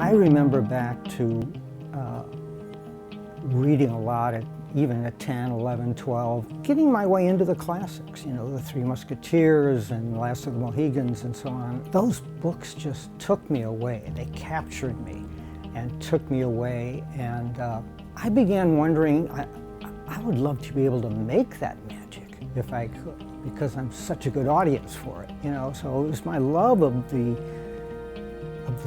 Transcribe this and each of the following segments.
I remember back to reading a lot, even at 10, 11, 12, getting my way into the classics, you know, The Three Musketeers and Last of the Mohegans and so on. Those books just took me away. They captured me and took me away, and I began wondering, I would love to be able to make that magic if I could, because I'm such a good audience for it, you know. So it was my love of the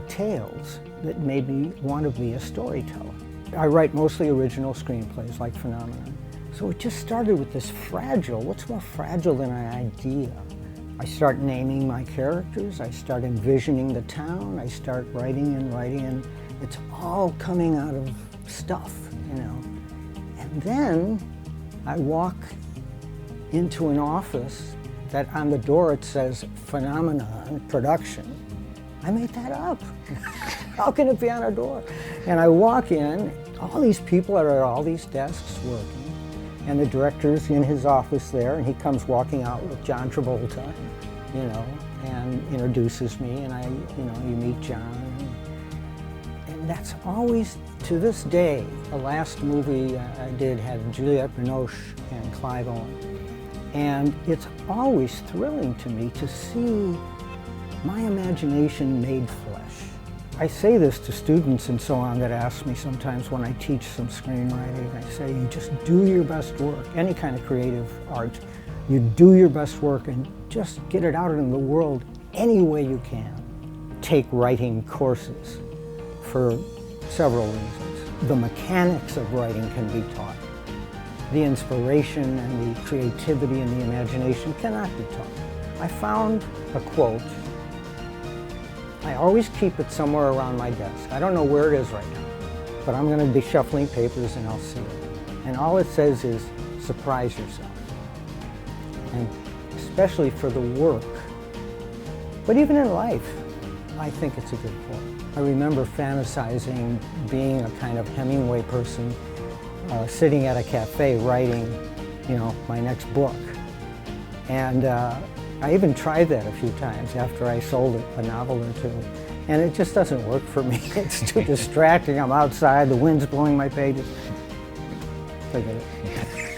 tales that made me want to be a storyteller. I write mostly original screenplays like Phenomenon. So it just started with this fragile, what's more fragile than an idea? I start naming my characters, I start envisioning the town, I start writing, and it's all coming out of stuff, you know. And then I walk into an office that on the door it says Phenomenon Production. I made that up. How can it be on a door? And I walk in, all these people are at all these desks working, and the director's in his office there, and he comes walking out with John Travolta, you know, and introduces me, and you meet John. And that's always, to this day, the last movie I did had Juliette Binoche and Clive Owen. And it's always thrilling to me to see my imagination made flesh. I say this to students and so on that ask me sometimes when I teach some screenwriting. I say, you just do your best work, any kind of creative art. You do your best work and just get it out in the world any way you can. Take writing courses for several reasons. The mechanics of writing can be taught. The inspiration and the creativity and the imagination cannot be taught. I found a quote. I always keep it somewhere around my desk. I don't know where it is right now, but I'm going to be shuffling papers and I'll see it. And all it says is, surprise yourself. And especially for the work, but even in life, I think it's a good quote. I remember fantasizing being a kind of Hemingway person, sitting at a cafe writing, you know, my next book. And I even tried that a few times after I sold a novel or two, and it just doesn't work for me. It's too distracting. I'm outside, the wind's blowing my pages. Forget it.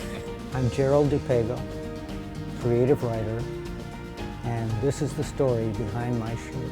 I'm Gerald Dipego, creative writer, and this is the story behind my shoe.